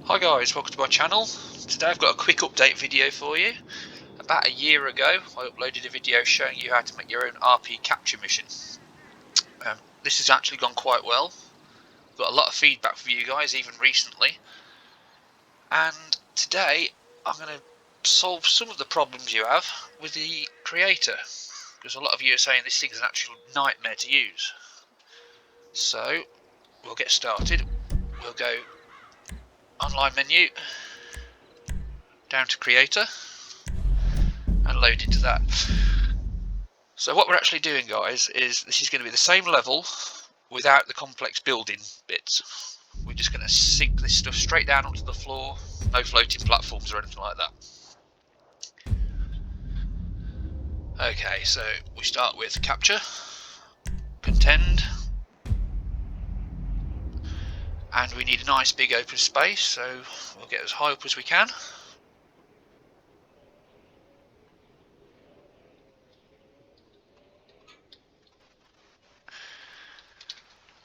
Hi guys, welcome to my channel. Today I've got a quick update video for you. About a year ago I uploaded a video showing you how to make your own RP Capture mission. This has actually gone quite well. I've got a lot of feedback from you guys even recently. And today I'm going to solve some of the problems you have with the creator. Because a lot of you are saying this thing is an actual nightmare to use. So we'll get started. We'll go online menu, down to creator, and load into that. So what we're actually doing, guys, is this is going to be the same level without the complex building bits. We're just going to sink this stuff straight down onto the floor, no floating platforms or anything like that. Okay, so we start with capture, contend, and we need a nice big open space, so we'll get as high up as we can.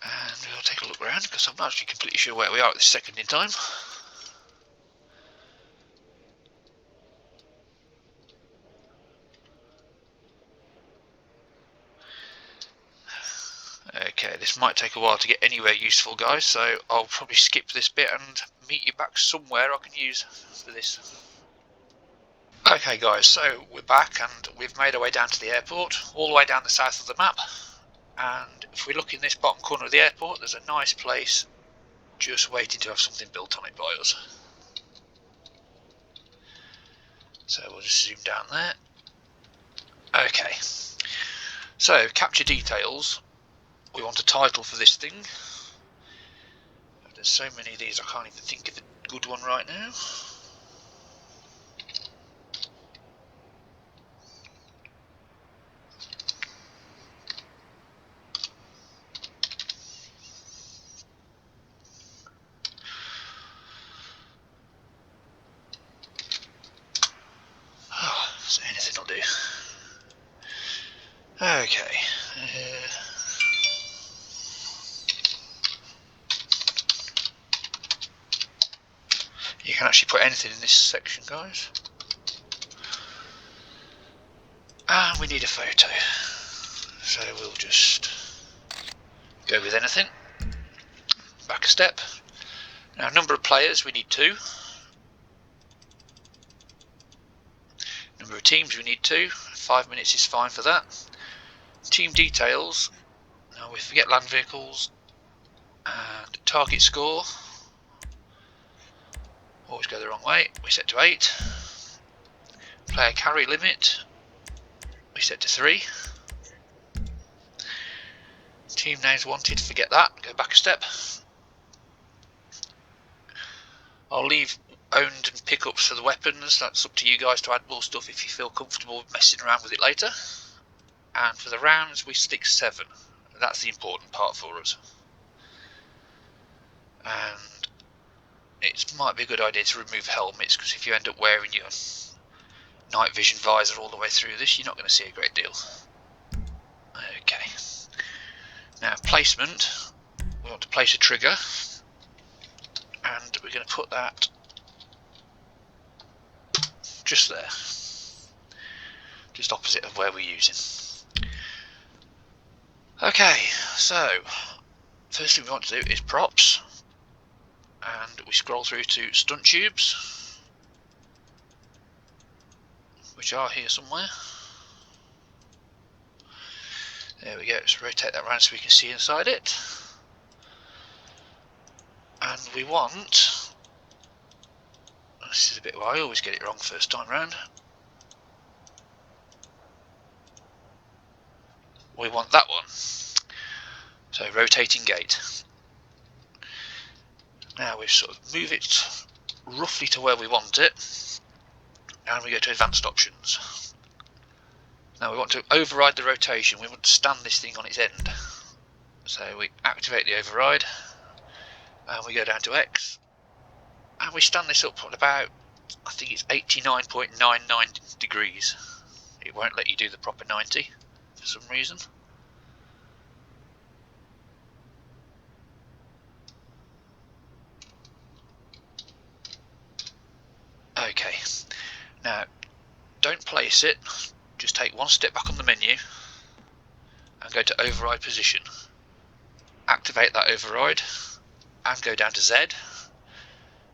And we'll take a look around because I'm not actually completely sure where we are at this second in time. Okay, this might take a while to get anywhere useful, guys, so I'll probably skip this bit and meet you back somewhere I can use for this. Okay guys, so we're back and we've made our way down to the airport, all the way down the south of the map, and if we look in this bottom corner of the airport, there's a nice place just waiting to have something built on it by us. So we'll just zoom down there. Okay, so capture details. We want a title for this thing. There's so many of these I can't even think of a good one right now. So anything will do. Okay. You can actually put anything in this section, guys. And we need a photo. So we'll just go with anything. Back a step. Now, number of players, we need 2. Number of teams, we need 2. 5 minutes is fine for that. Team details. Now we forget land vehicles. And target score. Always go the wrong way. We set to 8. Player carry limit. We set to 3. Team names wanted, forget that. Go back a step. I'll leave owned and pickups for the weapons. That's up to you guys to add more stuff if you feel comfortable messing around with it later. And for the rounds, we stick 7. That's the important part for us. And it might be a good idea to remove helmets, because if you end up wearing your night vision visor all the way through this, you're not going to see a great deal. Okay. Now, placement. We want to place a trigger. And we're going to put that just there. Just opposite of where we're using. Okay, so first thing we want to do is props, and we scroll through to stunt tubes, which are here somewhere. There we go, let's rotate that around so we can see inside it. And we want, this is a bit where I always get it wrong first time round. We want that one. So rotating gate. Now we sort of move it roughly to where we want it, and we go to advanced options. Now we want to override the rotation. We want to stand this thing on its end. So we activate the override, and we go down to X, and we stand this up at about, I think it's 89.99 degrees. It won't let you do the proper 90 for some reason. Okay, now don't place it, just take one step back on the menu and go to override position. Activate that override and go down to Z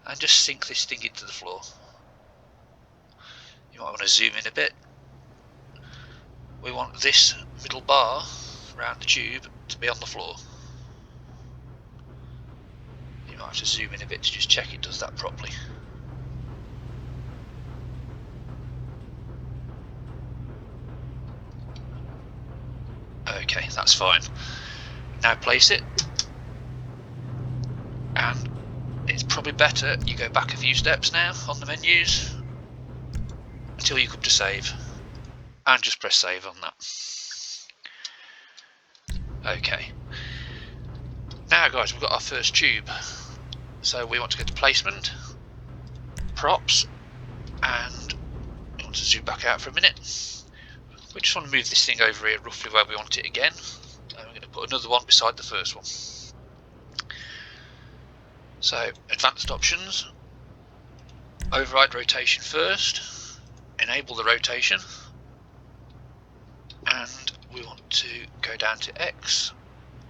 and just sink this thing into the floor. You might want to zoom in a bit. We want this middle bar around the tube to be on the floor. You might have to zoom in a bit to just check it does that properly. Okay, that's fine. Now place it, and it's probably better you go back a few steps now on the menus until you come to save, and just press save on that. Okay, now guys, we've got our first tube, so we want to go to placement, props, and we want to zoom back out for a minute. We just want to move this thing over here roughly where we want it again, and we're going to put another one beside the first one. So advanced options, override rotation first, enable the rotation, and we want to go down to X,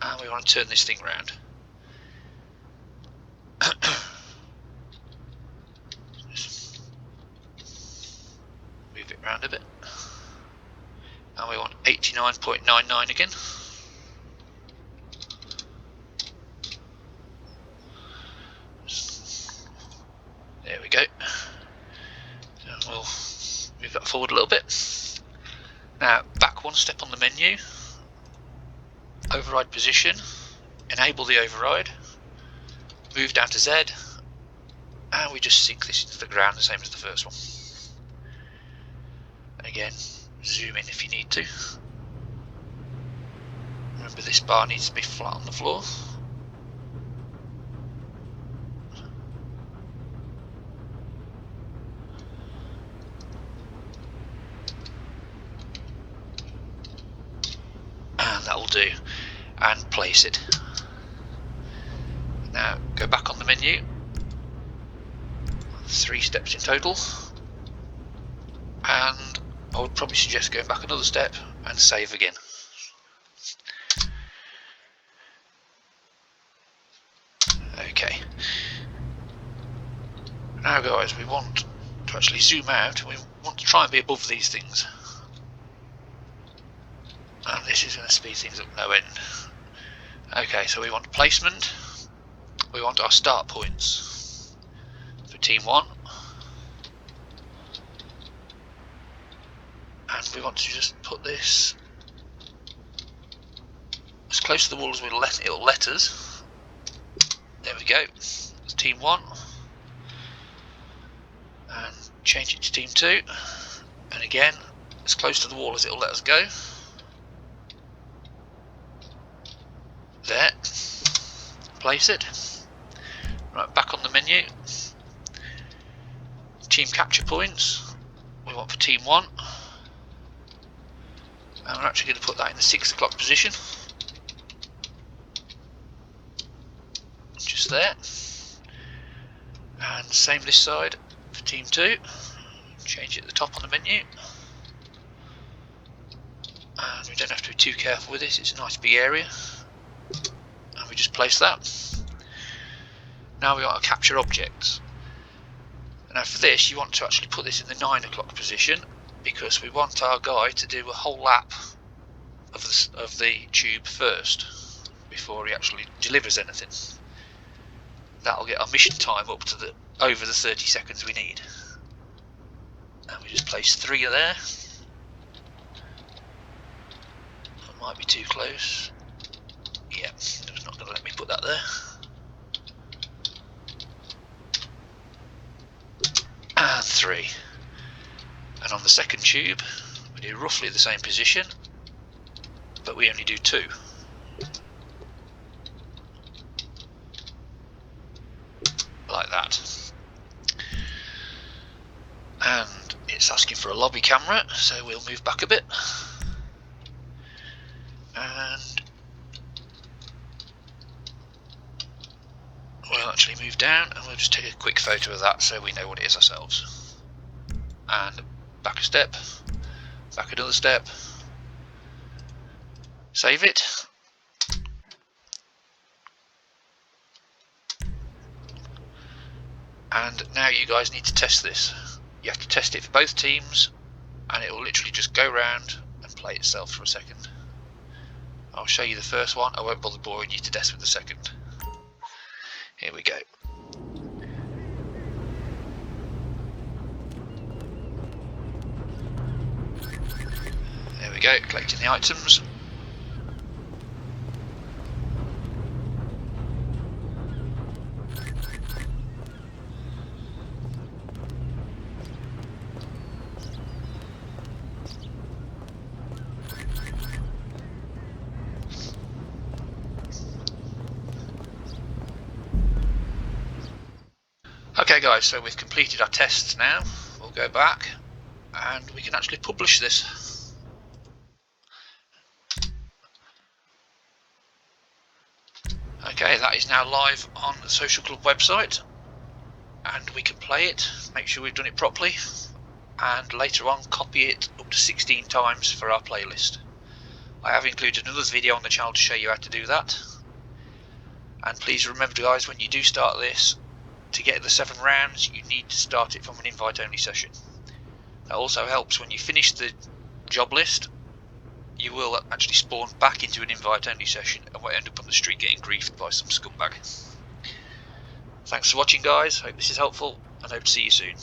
and we want to turn this thing round. Just move it round a bit, and we want 89.99 again. There we go. And we'll move that forward a little bit. Now back one step on the menu, override position, enable the override, move down to Z, and we just sink this into the ground the same as the first one. Again, zoom in if you need to. Remember, this bar needs to be flat on the floor. That will do, and place it. Now go back on the menu, 3 steps in total, and I would probably suggest going back another step and save again. Okay, now guys, we want to actually zoom out, we want to try and be above these things. And this is going to speed things up no end. Okay, so we want placement, we want our start points for team 1, and we want to just put this as close to the wall as it'll let us. There we go, that's team 1, and change it to team 2, and again as close to the wall as it'll let us go. There, place it. Right, back on the menu, team capture points, we want for team 1, and we're actually going to put that in the 6 o'clock position, just there, and same this side for team 2, change it at the top on the menu, and we don't have to be too careful with this, it's a nice big area. And we just place that. Now we want to capture objects. Now for this you want to actually put this in the 9 o'clock position, because we want our guy to do a whole lap of the tube first before he actually delivers anything. That'll get our mission time up to over the 30 seconds we need. And we just place 3 there. That might be too close. Yeah, it's not going to let me put that there. And 3. And on the second tube, we do roughly the same position, but we only do 2. Like that. And it's asking for a lobby camera, so we'll move back a bit. And we'll actually move down and we'll just take a quick photo of that so we know what it is ourselves. and back a step, back another step, save it, and now you guys need to test this. You have to test it for both teams, and it will literally just go round and play itself for a second. I'll show you the first one, I won't bother boring you to death with the second. Here we go. There we go, collecting the items. Okay guys, so we've completed our tests now. We'll go back and we can actually publish this. Okay, that is now live on the Social Club website, and we can play it, make sure we've done it properly, and later on copy it up to 16 times for our playlist. I have included another video on the channel to show you how to do that. And please remember guys, when you do start this, to get the 7 rounds you need to start it from an invite only session. That also helps when you finish the job list, you will actually spawn back into an invite only session and won't end up on the street getting griefed by some scumbag. Thanks for watching guys, hope this is helpful and hope to see you soon.